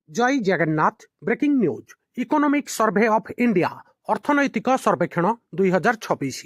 जय Jagannath breaking news economic survey of India अर्थनैतिक सर्वेक्षण 2026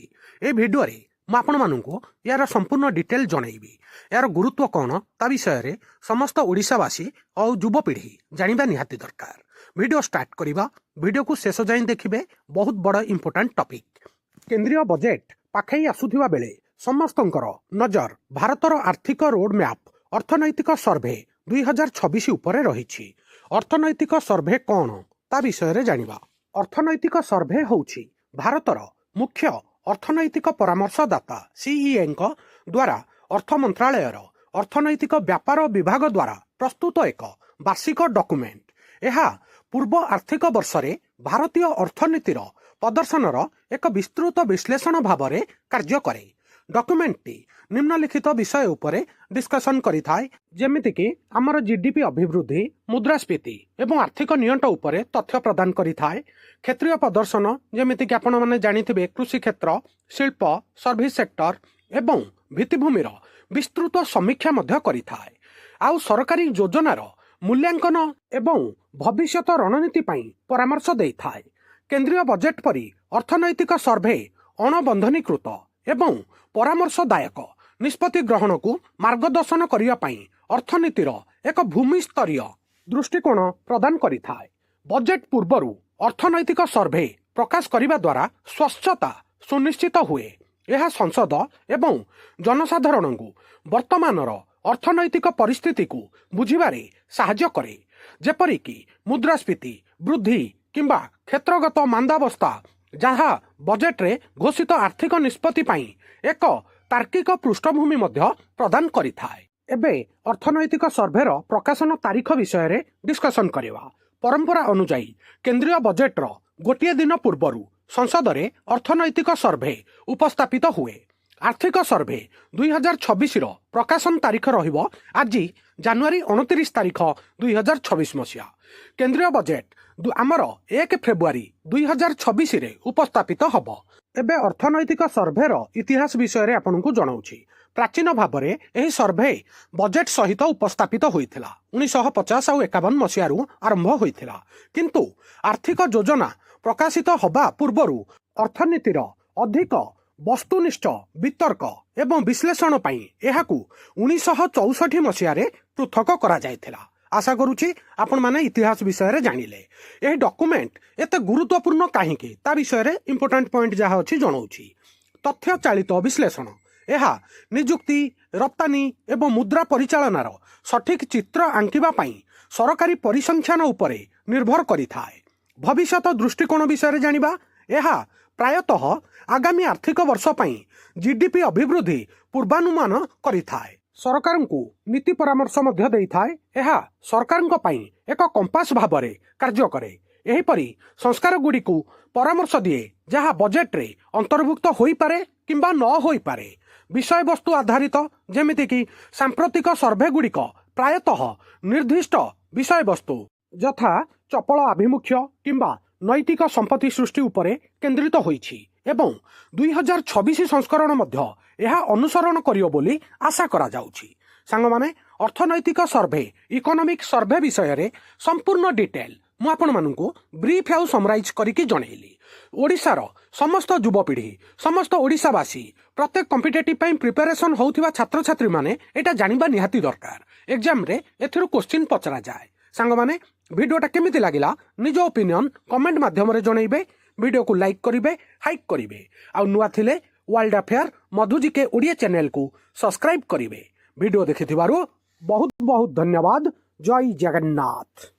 ए भिडियो रे आपण मानू यार संपूर्ण डिटेल जनइबी यार गुरुत्व कौन ता विषय समस्त ओडिशावासी और युवपीढ़ी जानिबा निहाती दरकार। वीडियो स्टार्ट करिबा वीडियो को शेष जाए देखिबे बहुत बड़ इंपोर्टेंट टॉपिक। केंद्रीय बजेट पाखई आसुथिबा बेले समस्तंकर नजर भारतर आर्थिक रोड मैप अर्थनैतिक सर्वे 2026 उपरे रहिछि। अर्थनैतिक सर्वे कौन ता विषय जानिबा। अर्थनैतिक सर्वे होउछि भारतर मुख्य अर्थनैतिक परामर्शदाता सीईए द्वारा अर्थ मंत्रालयर अर्थनैतिक व्यापार विभाग द्वारा प्रस्तुत एक वार्षिक डॉक्यूमेंट। यह पूर्व आर्थिक वर्ष रे भारतीय अर्थनीतिर प्रदर्शनर एक विस्तृत विश्लेषण भाव में कार्य करे। डॉक्यूमेंटटी निम्नलिखित विषय उपरे डिस्कशन करिथाय जेमिति कि आमर जीडीपी अभिवृद्धि, मुद्रास्फीति एवं आर्थिक नियंट उपरे तथ्य प्रदान करिथाय। क्षेत्रीय प्रदर्शन जेमिति कि आपण माने जानिथिबे कृषि क्षेत्र, शिल्प, सर्विस सेक्टर एवं भित्तिभूमिर विस्तृत समीक्षा मध्य करिथाय। आउ सरकारी योजनार मूल्यांकन एवं भविष्यत रणनीति पई परामर्श देइथाय। केंद्रीय बजेट परी अर्थनैतिक सर्वे अणबंधनीकृत एवं परामर्शदायक निष्पत्ति ग्रहण को मार्गदर्शन करिया पई अर्थनीतिर एक भूमि स्तरीय दृष्टिकोण प्रदान करिथाय। बजेट पूर्वरु अर्थनैतिक सर्वे प्रकाश करिबा द्वारा स्वच्छता सुनिश्चित हुए। यह संसद एवं जनसाधारण को वर्तमानर अर्थनैतिक परिस्थिति को बुझिबारे साहाय्य करे, जेपरि कि मुद्रास्फीति वृद्धि किंबा क्षेत्रगत मांदावस्था जहाँ बजेट रे घोषित आर्थिक निष्पत्ति पई एक तार्किक पृष्ठभूमि मध्य प्रदान करिथाय। एबे अर्थनैतिक सर्वेर प्रकाशन तारीख विषय रे डिस्कशन करिवा। परंपरा अनुसार केंद्रीय बजेटर गोटे दिन पूर्वरु संसद रे अर्थनैतिक सर्वे उपस्थापित हुए। आर्थिक सर्वे 2026 रो प्रकाशन तारीख रहिबो आज जनवरी 29 तारीख 2026 मसिया। केंद्रीय बजेट आमर 1 फेब्रुआरी 2026 रे उपस्थापित हबो। एबे अर्थनैतिक सर्वेर इतिहास विषय रे आपनकु जणाउछि। प्राचीन भाव में यह सर्वे बजेट सहित उपस्थापित होइथिला। 1950 और 51 मसियारू आरंभ होइथिला, किंतु आर्थिक योजना प्रकाशित हबा पूर्वरु अर्थनीतिर अधिक वस्तुनिष्ठ वितर्क एवं विश्लेषण पई एहाकू 1964 मसिया रे पृथक करा जायथिला। आशा करुछि आपण माने इतिहास विषय रे जानिले। यह डॉक्यूमेंट एते गुरुत्वपूर्ण काहेकि ता विषय रे इंपोर्टेंट पॉइंट जहा अछि जणाउछि। तथ्य चालित विश्लेषण यह निजुक्ति, रप्तानी एवं मुद्रा परिचालनार सठिक चित्र आंकिबा पई सरकारी परिसंख्यान उपरे निर्भर करिथाय। भविष्यत दृष्टिकोण विषय रे जानिबा। यह प्रायतः आगामी आर्थिक वर्ष पई जीडीपी अभिवृद्धि पूर्वानुमान करिथाय। सरकार को नीति परामर्श मध्य देइथाय। यह सरकार पई एक कंपास भाव में कार्य करे। एहीपरि संस्कार गुडी को परामर्श दिए जहाँ बजेट रे अंतर्भुक्त होई पारे किंबा न होई पारे। विषय वस्तु आधारित जेमिति कि सांप्रतिक सर्वे गुड़िक प्रायतः निर्दिष्ट विषय वस्तु यथा चपल आभिमुख्य किंबा नैतिक संपत्ति सृष्टि उपरे केंद्रित होइछि एवं 2026 संस्करण मध्य यह अनुसरण करियो बोली आशा करा जाउछि। सांग माने अर्थनैतिक सर्वे इकोनॉमिक सर्वे विषय रे संपूर्ण डिटेल मु आपण मानकु ब्रीफ आउ समराइज करिकि जणैली। ओडिशार समस्त युवपीढ़ी समस्त ओडिशावासी प्रत्येक कॉम्पिटिटिव पई प्रिपरेशन होउथिबा छात्र छात्री माने एटा जानिबा निहाती दरकार। एग्जाम रे एथिरु क्वेश्चन पचरा जाय। सांग माने वीडियोटा केमिति लागिला निज ओपिनियन कमेंट माध्यम रे जणैबे। वीडियो को लाइक करिवे, हाइक करिवे। आ नुआ थिले वर्ल्ड अफेयर मधुजी के ओडिया चैनल को सब्सक्राइब करिवे। वीडियो देखिथिबारु बहुत बहुत धन्यवाद। जय जगन्नाथ।